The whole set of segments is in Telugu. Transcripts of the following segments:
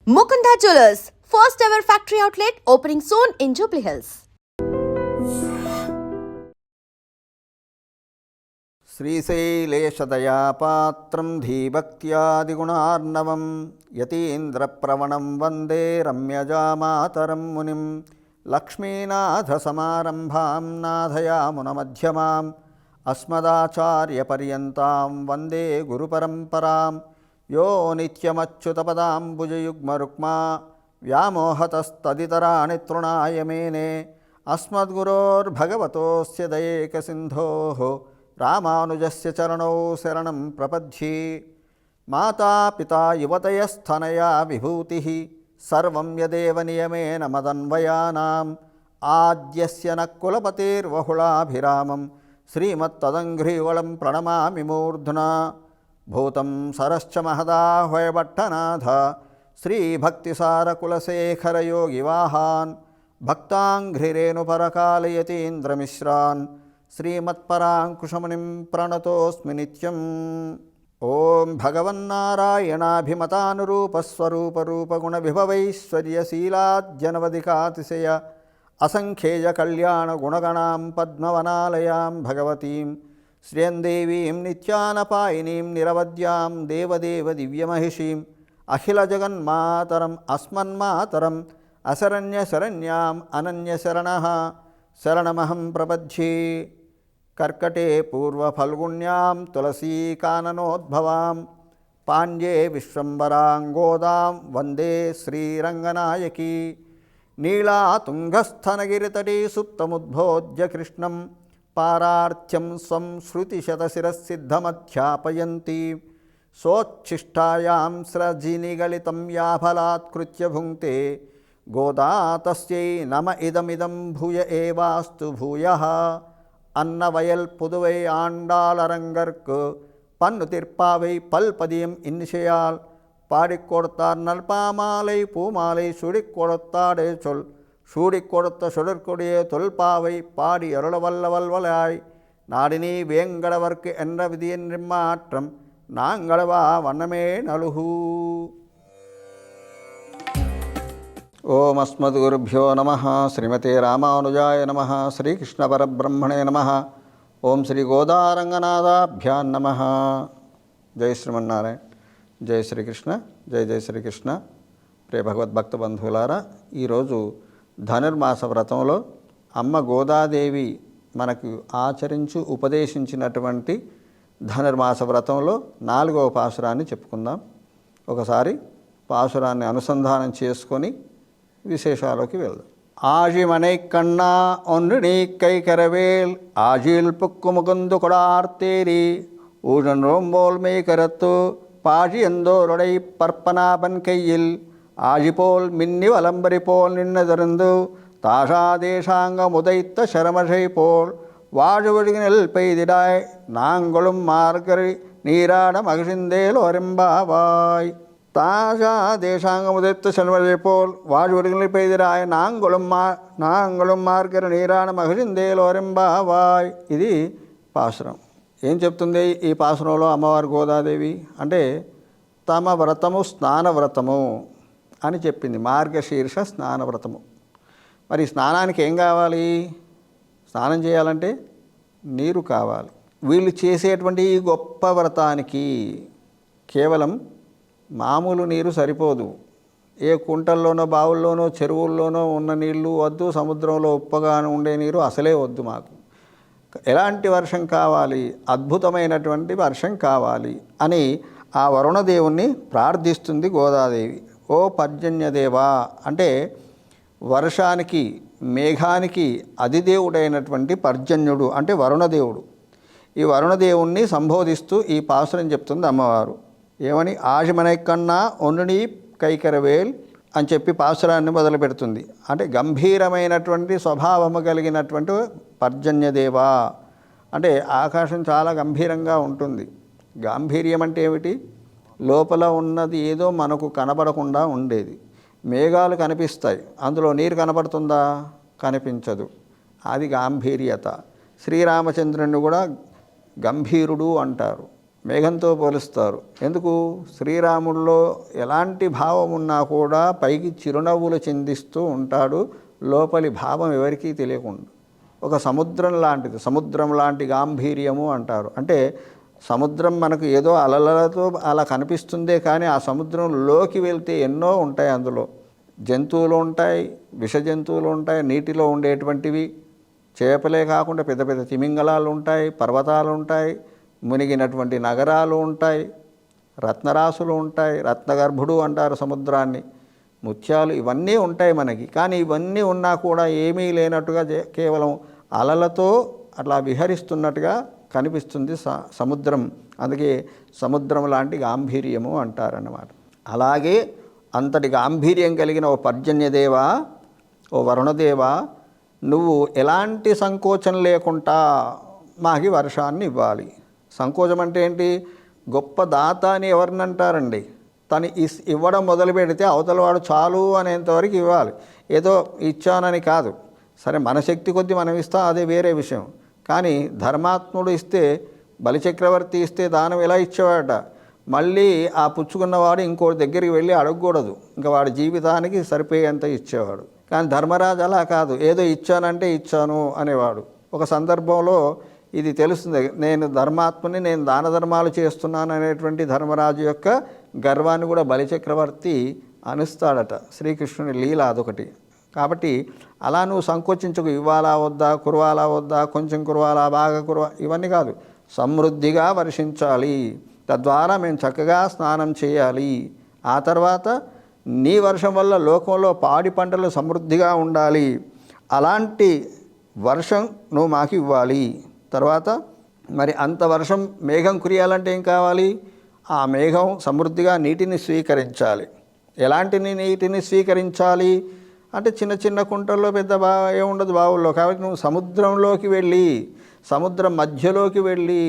Mukunda Jewelers, first ever factory outlet opening soon in Jubilee Hills. శ్రీశైలేశదయాపాత్రం ధీభక్త్యాదిగుణార్ణవం యతీంద్రప్రవణం వందే రమ్యజామాతరం మునిం లక్ష్మీనాథసమారంభాం నాథయామునమధ్యమాం అస్మదాచార్యపర్యంతాం వందే గురుపరంపరాం యో నిత్యమచ్యుతపదాంబుజయుగ్మరుక్మా వ్యామోహతస్తదితరాణి తృణాయ మేనే అస్మద్గురోర్భగవతోస్య దయేకసింధోః రామానుజస్య చరణౌ శరణం ప్రపద్యే. మాతాపితా యువతయస్థనయా విభూతిః సర్వం యదేవ నియమేన మదన్వయానాం ఆద్యస్య న కులపతిర్వహుళాభిరామం శ్రీమత్తదంఘ్రియుగళం ప్రణమామి మూర్ధ్నా. భూతం సరశ్చ మహదాహ్వయభట్టనాథ శ్రీభక్తిసారకులశేఖరయోగివాహాన్ భక్తాంఘ్రిరేణుపరకాలయతీంద్రమిశ్రాన్ శ్రీమత్పరాంకుశమునిం ప్రణతోస్మి నిత్యం. ఓం భగవన్నారాయణాభిమతానురూపస్వరూపరూపగుణవిభవైశ్వర్యశీలాద్యనవధికాతిశయ అసంఖ్యేయ కళ్యాణగుణగణాం పద్మవనాలయాం భగవతీం శ్రియందేవీం నిత్యానపాయినీం నిరవద్యాం దేవదేవ దివ్యమహిషీం అఖిలజగన్మాతరం అస్మన్మాతరం అశరణ్యశరణ్యాం అనన్యశరణః శరణమహం ప్రపద్యే. కర్కటే పూర్వఫల్గుణ్యాం తులసీకాననోద్భవాం పాండ్యే విశ్వంబరాం గోదాం వందే శ్రీరంగనాయకీ. నీళాతుంగస్థనగిరితటీ సుప్తముద్భోజ్య కృష్ణం పారార్థ్యం స్వం శృతిశతశిరసిద్ధమధ్యాపయంతి సోచ్ఛిష్టాయాం స్రజినిగళితం యాఫలాత్కృత్య భుంక్తే గోదా తస్యై నమ ఇదమిదం భూయ ఏవాస్తు భూయః. అన్నవయల్ పుదువై ఆండాళరంగర్కు పన్ను తిర్పావై పల్పదియం ఇన్నిషయాల్ பாடிக் கொடுத்தார் நல்பாமாலை பூமாலை சுடிக் கொடுத்தாடே சொல் சூடிக் கொடுத்த சுடற்கொடிய தொல்பாவை பாடி அருளவல்லவல்வலாய் நாடினி வேங்கடவர்க்கு என்ற விதியின் நிம்மாற்றம் நாங்களவா வண்ணமே நலுகு. ఓం అస్మద్గురుభ్యో నమః. శ్రీమతే రామానుజాయ నమః. శ్రీకృష్ణపరబ్రహ్మణే నమః. ఓం శ్రీ గోదారంగనాథాభ్యాం నమః. జై శ్రీమన్నారాయణ. జై శ్రీకృష్ణ. జై జై శ్రీకృష్ణ. ప్రియ భగవద్భక్త బంధువులారా, ఈరోజు ధనుర్మాస వ్రతంలో అమ్మ గోదాదేవి మనకు ఆచరించి ఉపదేశించినటువంటి ధనుర్మాస వ్రతంలో 4వ పాసురాన్ని చెప్పుకుందాం. ఒకసారి పాసురాన్ని అనుసంధానం చేసుకొని విశేషాలోకి వెళ్దాం. ఆజిమனை కన్నా ఒన్ను నీ కైకరవేల్ ఆజిల్ పుక్కు ముకుందు కొడార్తేరి ఊజన్ రోంబోల్ మే కరత్తు பாழி எந்தோருடை பற்பனாபன் கையில் ஆழிபோல் மின்னி வலம்பரி போல் நின்னதருந்து தாஷாதேசாங்க முதைத்த சரமஷை போல் வாழுவழிகள் பெய்திடாய் நாங்களும் மார்கரி நீராட மகிழ்ந்தேல் ஒரெம்பாவாய். தாஷாதேசாங்க முதைத்த சரமஷை போல் வாழுவழிகள் பெய்திடாய் நாங்களும் మార్గరి నీరాడ మహిళిందేలు ఒరెంబావాయ్. ఇది పాసురం. ఏం చెప్తుంది ఈ పాసురంలో అమ్మవారు గోదాదేవి అంటే తమ వ్రతము స్నానవ్రతము అని చెప్పింది. మార్గశీర్ష స్నానవ్రతము. మరి స్నానానికి ఏం కావాలి? స్నానం చేయాలంటే నీరు కావాలి. వీళ్ళు చేసేటువంటి ఈ గొప్ప వ్రతానికి కేవలం మామూలు నీరు సరిపోదు. ఏ కుంటల్లోనో బావుల్లోనో చెరువుల్లోనో ఉన్న నీళ్లు వద్దు, సముద్రంలో ఉప్పగా ఉండే నీరు అసలే వద్దు. మాకు ఎలాంటి వర్షం కావాలి? అద్భుతమైనటువంటి వర్షం కావాలి అని ఆ వరుణదేవుణ్ణి ప్రార్థిస్తుంది గోదాదేవి. ఓ పర్జన్యదేవా అంటే వర్షానికి మేఘానికి అధిదేవుడైనటువంటి పర్జన్యుడు అంటే వరుణదేవుడు. ఈ వరుణదేవుణ్ణి సంబోధిస్తూ ఈ పాసురం చెప్తుంది అమ్మవారు. ఏమని? ఆజిమనై కన్నా ఒన్నుని కైకరవేల్ అని చెప్పి పాసురాన్ని మొదలు పెడుతుంది. అంటే గంభీరమైనటువంటి స్వభావము కలిగినటువంటి పర్జన్యదేవా అంటే ఆకాశం చాలా గంభీరంగా ఉంటుంది. గాంభీర్యం అంటే ఏమిటి? లోపల ఉన్నది ఏదో మనకు కనబడకుండా ఉండేది. మేఘాలు కనిపిస్తాయి, అందులో నీరు కనబడుతుందా? కనిపించదు. అది గాంభీర్యత. శ్రీరామచంద్రుని కూడా గంభీరుడు అంటారు. మేఘంతో పోలుస్తారు. ఎందుకు? శ్రీరాముల్లో ఎలాంటి భావం ఉన్నా కూడా పైకి చిరునవ్వులు చిందిస్తూ ఉంటాడు, లోపలి భావం ఎవరికీ తెలియకుండా. ఒక సముద్రం లాంటిది, సముద్రం లాంటి గాంభీర్యము అంటారు. అంటే సముద్రం మనకు ఏదో అలలతో అలా కనిపిస్తుందే, కానీ ఆ సముద్రంలోకి వెళ్తే ఎన్నో ఉంటాయి. అందులో జంతువులు ఉంటాయి, విష జంతువులు ఉంటాయి, నీటిలో ఉండేటువంటివి. చేపలే కాకుండా పెద్ద పెద్ద తిమింగలాలు ఉంటాయి, పర్వతాలు ఉంటాయి, మునిగినటువంటి నగరాలు ఉంటాయి, రత్నరాశులు ఉంటాయి. రత్నగర్భుడు అంటారు సముద్రాన్ని. ముత్యాలు ఇవన్నీ ఉంటాయి మనకి. కానీ ఇవన్నీ ఉన్నా కూడా ఏమీ లేనట్టుగా కేవలం అలలతో అట్లా విహరిస్తున్నట్టుగా కనిపిస్తుంది సముద్రం. అందుకే సముద్రం లాంటి గాంభీర్యము అంటారన్నమాట. అలాగే అంతటి గాంభీర్యం కలిగిన ఓ పర్జన్యదేవా, ఓ వరుణదేవా, నువ్వు ఎలాంటి సంకోచం లేకుండా మాకి వర్షాన్ని ఇవ్వాలి. సంకోచం అంటే ఏంటి? గొప్ప దాత అని ఎవరినంటారండి? తను ఇవ్వడం మొదలు పెడితే అవతలవాడు చాలు అనేంతవరకు ఇవ్వాలి. ఏదో ఇచ్చానని కాదు. సరే, మన శక్తి కొద్దీ మనం ఇస్తాం, అదే వేరే విషయం. కానీ ధర్మాత్ముడు ఇస్తే, బలిచక్రవర్తి ఇస్తే దానం ఎలా ఇచ్చేవాడట? మళ్ళీ ఆ పుచ్చుకున్నవాడు ఇంకోటి దగ్గరికి వెళ్ళి అడగకూడదు. ఇంకా వాడి జీవితానికి సరిపోయేంత ఇచ్చేవాడు. కానీ ధర్మరాజు అలా కాదు. ఏదో ఇచ్చానంటే ఇచ్చాను అనేవాడు. ఒక సందర్భంలో ఇది తెలుస్తుంది, నేను ధర్మాత్మని, నేను దాన ధర్మాలు చేస్తున్నాను అనేటువంటి ధర్మరాజు యొక్క గర్వాన్ని కూడా బలిచక్రవర్తి అనుస్తాడట. శ్రీకృష్ణుని లీల అదొకటి. కాబట్టి అలా నువ్వు సంకోచించకు. ఇవ్వాలా వద్దా, కురవాలా వద్దా, కొంచెం కురవాలా, బాగా కురవా, ఇవన్నీ కాదు. సమృద్ధిగా వర్షించాలి, తద్వారా మేము చక్కగా స్నానం చేయాలి. ఆ తర్వాత నీ వర్షం వల్ల లోకంలో పాడి పంటలు సమృద్ధిగా ఉండాలి. అలాంటి వర్షం నువ్వు మాకు ఇవ్వాలి. తర్వాత మరి అంత వర్షం మేఘం కురియాలంటే ఏం కావాలి? ఆ మేఘం సమృద్ధిగా నీటిని స్వీకరించాలి. ఎలాంటి నీటిని స్వీకరించాలి అంటే చిన్న చిన్న కుంటల్లో, పెద్ద ఏముండదు బావుల్లో. కాబట్టి నువ్వు సముద్రంలోకి వెళ్ళి, సముద్రం మధ్యలోకి వెళ్ళి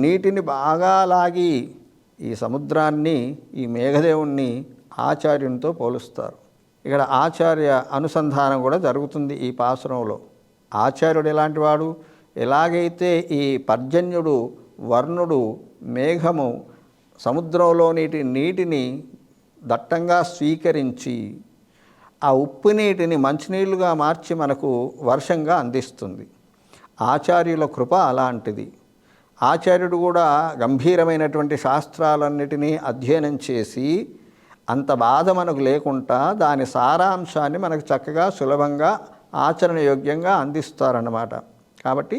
నీటిని బాగా లాగి, ఈ సముద్రాన్ని, ఈ మేఘదేవుణ్ణి ఆచార్యునితో పోలుస్తారు. ఇక్కడ ఆచార్య అనుసంధానం కూడా జరుగుతుంది ఈ పాసురంలో. ఆచార్యుడు ఎలాంటి వాడు? ఎలాగైతే ఈ పర్జన్యుడు, వర్ణుడు, మేఘము సముద్రంలో నీటిని దట్టంగా స్వీకరించి ఆ ఉప్పు నీటిని మంచినీళ్ళుగా మార్చి మనకు వర్షంగా అందిస్తుంది. ఆచార్యుల కృప అలాంటిది. ఆచార్యుడు కూడా గంభీరమైనటువంటి శాస్త్రాలన్నిటినీ అధ్యయనం చేసి అంత బాధ మనకు లేకుండా దాని సారాంశాన్ని మనకు చక్కగా సులభంగా ఆచరణ యోగ్యంగా అందిస్తారన్నమాట. కాబట్టి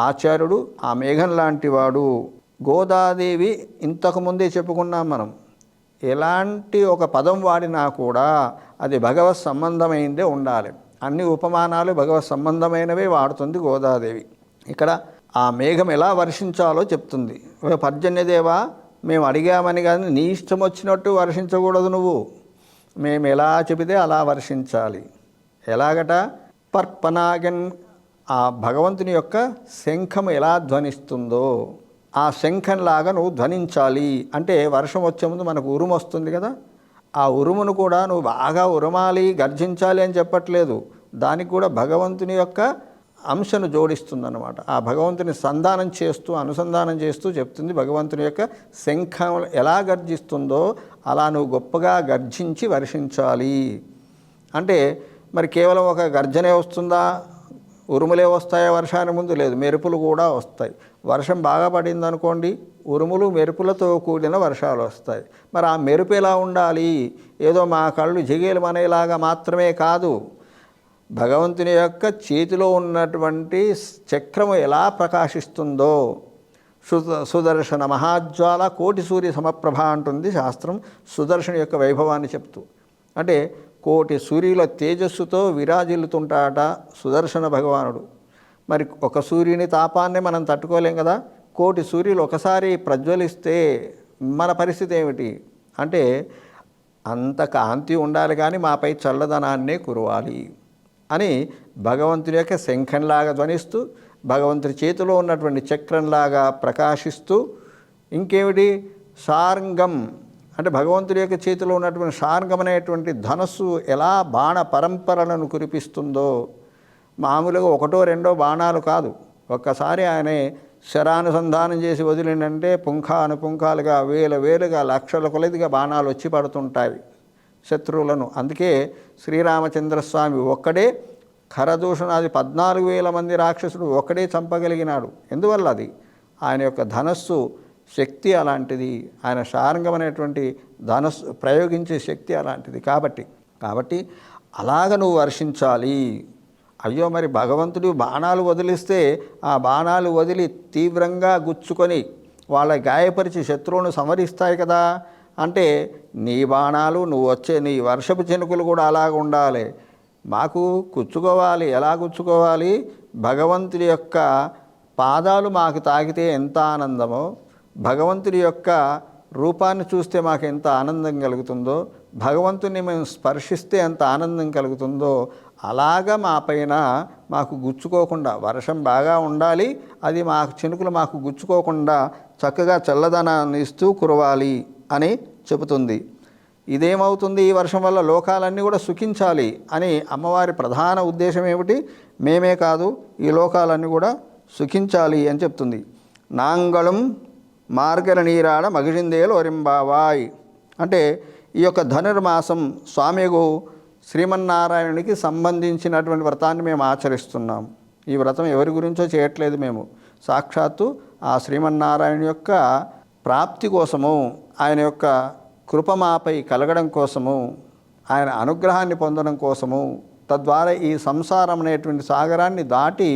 ఆచార్యుడు ఆ మేఘం లాంటి వాడు. గోదాదేవి ఇంతకుముందే చెప్పుకున్నాం మనం. ఎలాంటి ఒక పదం వాడినా కూడా అది భగవత్ సంబంధమైనదే ఉండాలి. అన్ని ఉపమానాలు భగవత్ సంబంధమైనవే వాడుతుంది గోదాదేవి. ఇక్కడ ఆ మేఘం ఎలా వర్షించాలో చెప్తుంది. పర్జన్యదేవా, మేము అడిగామని కానీ నీ ఇష్టం వచ్చినట్టు వర్షించకూడదు. నువ్వు మేము ఎలా చెబితే అలా వర్షించాలి. ఎలాగట? పర్పనాగన్, ఆ భగవంతుని యొక్క శంఖం ఎలా ధ్వనిస్తుందో ఆ శంఖంలాగా నువ్వు ధ్వనించాలి. అంటే వర్షం వచ్చే ముందు మనకు ఉరుము వస్తుంది కదా, ఆ ఉరుమును కూడా నువ్వు బాగా ఉరమాలి, గర్జించాలి అని చెప్పట్లేదు. దానికి కూడా భగవంతుని యొక్క అంశను జోడిస్తుందన్నమాట. ఆ భగవంతుని అనుసంధానం చేస్తూ చెప్తుంది. భగవంతుని యొక్క శంఖం ఎలా గర్జిస్తుందో అలా నువ్వు గొప్పగా గర్జించి వర్షించాలి. అంటే మరి కేవలం ఒక గర్జనే వస్తుందా? ఉరుములే వస్తాయా వర్షానికి ముందు? లేదు, మెరుపులు కూడా వస్తాయి. వర్షం బాగా పడింది అనుకోండి, ఉరుములు మెరుపులతో కూడిన వర్షాలు వస్తాయి. మరి ఆ మెరుపు ఎలా ఉండాలి? ఏదో మా కళ్ళు జిగేలు అనేలాగా మాత్రమే కాదు. భగవంతుని యొక్క చేతిలో ఉన్నటువంటి చక్రము ఎలా ప్రకాశిస్తుందో, సుదర్శన మహాజ్వాల కోటి సూర్య సమప్రభ అంటుంది శాస్త్రం. సుదర్శన యొక్క వైభవాన్ని చెప్తూ, అంటే కోటి సూర్యుల తేజస్సుతో విరాజిల్లుతుంటాట సుదర్శన భగవానుడు. మరి ఒక సూర్యుని తాపాన్ని మనం తట్టుకోలేం కదా. కోటి సూర్యులు ఒకసారి ప్రజ్వలిస్తే మన పరిస్థితి ఏమిటి అంటే, అంత కాంతి ఉండాలి కానీ మాపై చల్లదనాన్నే కురవాలి అని భగవంతుని యొక్క శంఖంలాగా ధ్వనిస్తూ, భగవంతుని చేతిలో ఉన్నటువంటి చక్రంలాగా ప్రకాశిస్తూ, ఇంకేమిటి సారంగం అంటే భగవంతుడి యొక్క చేతిలో ఉన్నటువంటి సారంగం అనేటువంటి ధనస్సు ఎలా బాణ పరంపరలను కురిపిస్తుందో, మామూలుగా ఒకటో రెండో బాణాలు కాదు, ఒక్కసారి ఆయన శరానుసంధానం చేసి వదిలిందంటే పుంఖాలుగా వేలుగా లక్షల కొలదిగా బాణాలు వచ్చి పడుతుంటాయి శత్రువులను. అందుకే శ్రీరామచంద్రస్వామి ఒక్కడే ఖరదూషణాది 14,000 మంది రాక్షసుడు ఒక్కడే చంపగలిగినాడు. ఎందువల్ల? అది ఆయన యొక్క ధనస్సు శక్తి అలాంటిది, ఆయన శారంగమైనటువంటి ధనస్సు ప్రయోగించే శక్తి అలాంటిది. కాబట్టి అలాగ నువ్వు వర్షించాలి. అయ్యో మరి భగవంతుడు బాణాలు వదిలిస్తే ఆ బాణాలు వదిలి తీవ్రంగా గుచ్చుకొని వాళ్ళ గాయపరిచి శత్రువును సంహరిస్తాయి కదా అంటే, నీ బాణాలు నువ్వు వచ్చే నీ వర్షపు చినుకులు కూడా అలాగ ఉండాలి. మాకు గుచ్చుకోవాలి. ఎలా గుచ్చుకోవాలి? భగవంతుడి యొక్క పాదాలు మాకు తాకితే ఎంత ఆనందమో, భగవంతుడి యొక్క రూపాన్ని చూస్తే మాకు ఎంత ఆనందం కలుగుతుందో, భగవంతుని మేము స్పర్శిస్తే ఎంత ఆనందం కలుగుతుందో, అలాగా మా పైన మాకు గుచ్చుకోకుండా వర్షం బాగా ఉండాలి. అది మాకు చినుకులు మాకు గుచ్చుకోకుండా చక్కగా చల్లదనాన్ని ఇస్తూ కురవాలి అని చెబుతుంది. ఇదేమవుతుంది? ఈ వర్షం వల్ల లోకాలన్నీ కూడా సుఖించాలి అని అమ్మవారి ప్రధాన ఉద్దేశం ఏమిటి? మేమే కాదు, ఈ లోకాలన్నీ కూడా సుఖించాలి అని చెప్తుంది. నాంగళం మార్గల నీరాడ మగిழிందేలు ఒరింబావాయ్ అంటే ఈ యొక్క ధనుర్మాసం స్వామిగు శ్రీమన్నారాయణునికి సంబంధించినటువంటి వ్రతాన్ని మేము ఆచరిస్తున్నాం. ఈ వ్రతం ఎవరి గురించో చేయట్లేదు మేము, సాక్షాత్తు ఆ శ్రీమన్నారాయణ యొక్క ప్రాప్తి కోసము, ఆయన యొక్క కృపమాపై కలగడం కోసము, ఆయన అనుగ్రహాన్ని పొందడం కోసము, తద్వారా ఈ సంసారం అనేటువంటి సాగరాన్ని దాటి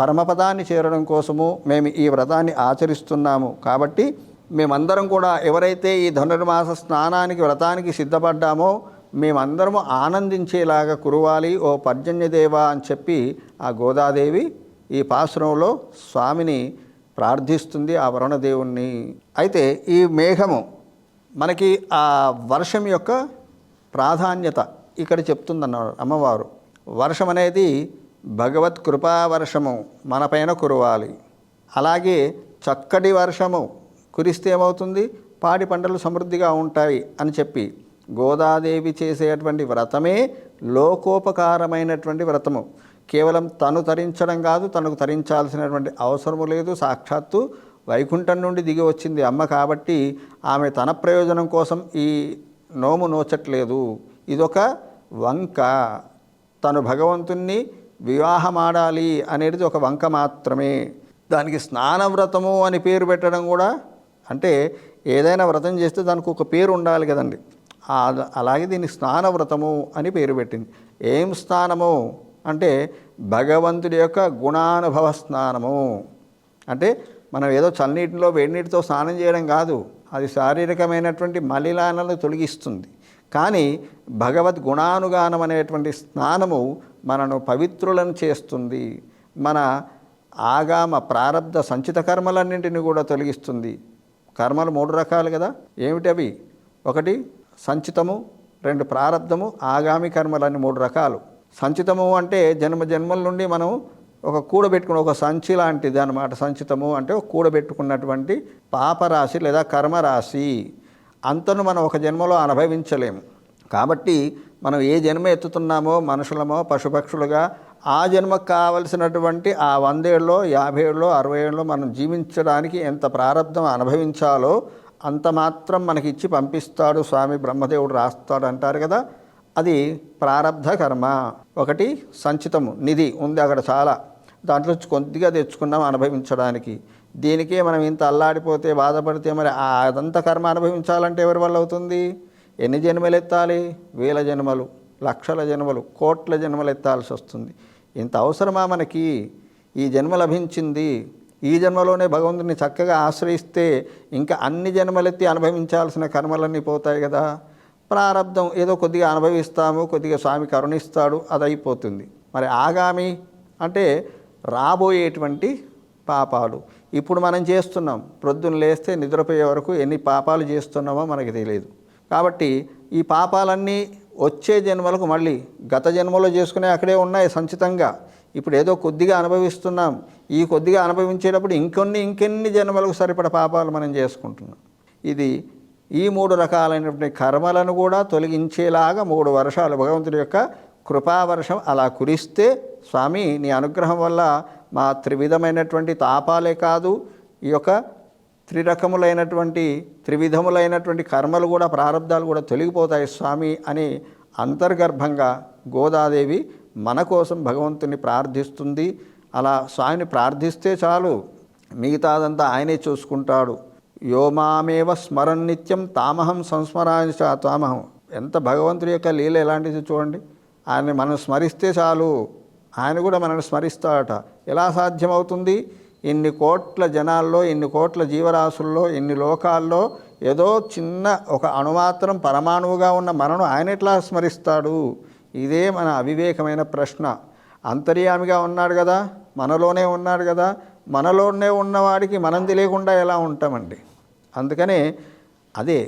పరమపదాన్ని చేరడం కోసము మేము ఈ వ్రతాన్ని ఆచరిస్తున్నాము. కాబట్టి మేమందరం కూడా ఎవరైతే ఈ ధనుర్మాస స్నానానికి వ్రతానికి సిద్ధపడ్డామో మేమందరము ఆనందించేలాగా కురవాలి ఓ పర్జన్యదేవ అని చెప్పి ఆ గోదాదేవి ఈ పాసురంలో స్వామిని ప్రార్థిస్తుంది, ఆ వరుణదేవుణ్ణి. అయితే ఈ మేఘము మనకి ఆ వర్షం యొక్క ప్రాధాన్యత ఇక్కడ చెప్తుందన్నారు అమ్మవారు. వర్షం అనేది భగవత్ కృపా వర్షము మనపైన కురవాలి. అలాగే చక్కటి వర్షము కురిస్తే ఏమవుతుంది? పాడి పంటలు సమృద్ధిగా ఉంటాయి అని చెప్పి గోదాదేవి చేసేటువంటి వ్రతమే లోకోపకారమైనటువంటి వ్రతము. కేవలం తను తరించడం కాదు, తనకు తరించాల్సినటువంటి అవసరము లేదు. సాక్షాత్తు వైకుంఠం నుండి దిగి వచ్చింది అమ్మ కాబట్టి ఆమె తన ప్రయోజనం కోసం ఈ నోము నోచట్లేదు. ఇదొక వంక. తను భగవంతుణ్ణి వివాహమాడాలి అనేది ఒక వంక మాత్రమే. దానికి స్నానవ్రతము అని పేరు పెట్టడం కూడా, అంటే ఏదైనా వ్రతం చేస్తే దానికి ఒక పేరు ఉండాలి కదండి. అలాగే దీన్ని స్నానవ్రతము అని పేరు పెట్టింది. ఏం స్నానము అంటే భగవంతుడి యొక్క గుణానుభవ స్నానము. అంటే మనం ఏదో చల్లనీటిలో వేడినీటితో స్నానం చేయడం కాదు, అది శారీరకమైనటువంటి మలినాలను తొలగిస్తుంది. కానీ భగవద్ గుణానుగానం అనేటువంటి స్నానము మనను పవిత్రులను చేస్తుంది. మన ఆగామ ప్రారబ్ధ సంచిత కర్మలన్నింటినీ కూడా తొలగిస్తుంది. కర్మలు 3 రకాలు కదా, ఏమిటి అవి? 1 సంచితము, 2 ప్రారబ్ధము, ఆగామి కర్మలని 3 రకాలు. సంచితము అంటే జన్మల నుండి మనం ఒక కూడబెట్టుకున్న ఒక సంచి లాంటిది అన్నమాట. సంచితము అంటే ఒక కూడబెట్టుకున్నటువంటి పాపరాశి లేదా కర్మరాశి. అంతను మనం ఒక జన్మలో అనుభవించలేము. కాబట్టి మనం ఏ జన్మ ఎత్తుతున్నామో, మనుషులమో పశుపక్షులుగా, ఆ జన్మకు కావలసినటువంటి ఆ 100 ఏళ్ళలో 50 ఏళ్ళలో 60 ఏళ్ళలో మనం జీవించడానికి ఎంత ప్రారంధం అనుభవించాలో అంత మాత్రం మనకి ఇచ్చి పంపిస్తాడు స్వామి బ్రహ్మదేవుడు, రాస్తాడు అంటారు కదా. అది ప్రారబ్ధ కర్మ. 1 సంచితము, నిధి ఉంది అక్కడ చాలా, దాంట్లో కొద్దిగా తెచ్చుకున్నాం అనుభవించడానికి. దీనికే మనం ఇంత అల్లాడిపోతే బాధపడితే మరి అదంతా కర్మ అనుభవించాలంటే ఎవరి వల్ల అవుతుంది? ఎన్ని జన్మలు ఎత్తాలి? 1000 జన్మలు, లక్షల జన్మలు, కోట్ల జన్మలు ఎత్తాల్సి వస్తుంది. ఇంత అవసరమా మనకి? ఈ జన్మ లభించింది, ఈ జన్మలోనే భగవంతుని చక్కగా ఆశ్రయిస్తే ఇంకా అన్ని జన్మలెత్తి అనుభవించాల్సిన కర్మలన్నీ పోతాయి కదా. ప్రారబ్ధం ఏదో కొద్దిగా అనుభవిస్తాము, కొద్దిగా స్వామి కరుణిస్తాడు, అది అయిపోతుంది. మరి ఆగామి అంటే రాబోయేటువంటి పాపాలు. ఇప్పుడు మనం చేస్తున్నాం, ప్రొద్దున లేస్తే నిద్రపోయే వరకు ఎన్ని పాపాలు చేస్తున్నామో మనకి తెలియదు. కాబట్టి ఈ పాపాలన్నీ వచ్చే జన్మలకు మళ్ళీ గత జన్మలో చేసుకునే అక్కడే ఉన్నాయి సంచితంగా. ఇప్పుడు ఏదో కొద్దిగా అనుభవిస్తున్నాం, ఈ కొద్దిగా అనుభవించేటప్పుడు ఇంకెన్ని జన్మలకు సరిపడ పాపాలు మనం చేసుకుంటున్నాం. ఇది ఈ 3 రకాలైనటువంటి కర్మలను కూడా తొలగించేలాగా 3 వర్షాలు భగవంతుడి యొక్క కృపావర్షం అలా కురిస్తే, స్వామి నీ అనుగ్రహం వల్ల మా త్రివిధమైనటువంటి తాపాలే కాదు, ఈ యొక్క త్రివిధములైనటువంటి కర్మలు కూడా, ప్రారంధాలు కూడా తొలగిపోతాయి స్వామి అని అంతర్గర్భంగా గోదాదేవి మన కోసం భగవంతుని ప్రార్థిస్తుంది. అలా స్వామిని ప్రార్థిస్తే చాలు, మిగతాదంతా ఆయనే చూసుకుంటాడు. యోమామేవ స్మరన్ నిత్యం తామహం సంస్మరామి చ తామహం. ఎంత భగవంతుడి యొక్క లీల ఎలాంటిది చూడండి. ఆయన్ని మనం స్మరిస్తే చాలు, ఆయన కూడా మనల్ని స్మరిస్తాడట. ఎలా సాధ్యమవుతుంది? ఇన్ని కోట్ల జనాల్లో, ఇన్ని కోట్ల జీవరాశుల్లో, ఇన్ని లోకాల్లో ఏదో చిన్న ఒక అణుమాత్రం పరమాణువుగా ఉన్న మనను ఆయన ఎట్లా స్మరిస్తాడు? ఇదే మన అవివేకమైన ప్రశ్న. అంతర్యామిగా ఉన్నాడు కదా, మనలోనే ఉన్నాడు కదా, మనలోనే ఉన్నవాడికి మనం తెలియకుండా ఎలా ఉంటామండి? అందుకనే అదే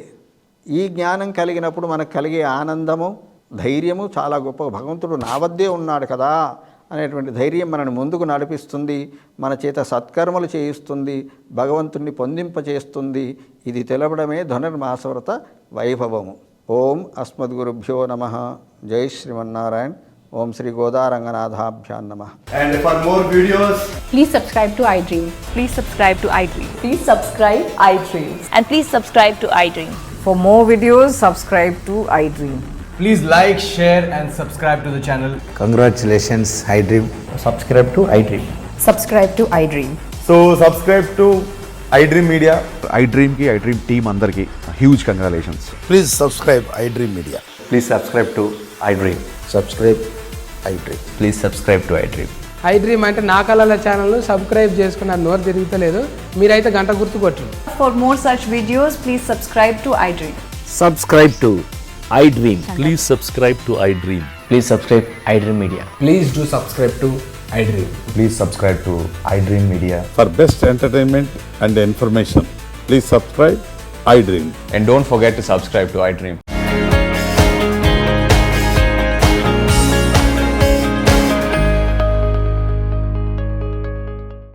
ఈ జ్ఞానం కలిగినప్పుడు మనకు కలిగే ఆనందము, ధైర్యము చాలా గొప్ప. భగవంతుడు నా వద్దే ఉన్నాడు కదా అనేటువంటి ధైర్యం మనని ముందుకు నడిపిస్తుంది, మన చేత సత్కర్మలు చేయిస్తుంది, భగవంతుణ్ణి పొందింపచేస్తుంది. ఇది తెలపడమే ధనుర్మాసవ్రత వైభవము. ఓం అస్మద్గురుభ్యో నమః. జై శ్రీమన్నారాయణ. ఓం శ్రీ గోదారంగనాథాభ్యాం నమః. And for more videos, Please subscribe to iDream. Please subscribe to iDream. Please subscribe iDream. And please subscribe to iDream. For more videos, subscribe to iDream. please like, share and subscribe to the channel. Congratulations, iDream. Subscribe to iDream. Subscribe to iDream. So subscribe to iDream Media. iDream team అందరికి huge congratulations. Please subscribe iDream Media. Please subscribe to iDream. Subscribe iDream. Please subscribe to iDream. iDream అంటే నా కళల ఛానల్ను సబ్స్క్రైబ్ చేసుకున్న నోరు తిరుగుతలేదు, మీరైతే గంట గుర్తు కొట్టండి. For more such videos, please subscribe to iDream. Subscribe to iDream. Please subscribe to iDream. Please subscribe iDream Media. Please do subscribe to iDream. Please subscribe to iDream Media. For best entertainment and information, please subscribe iDream. And don't forget to subscribe to iDream.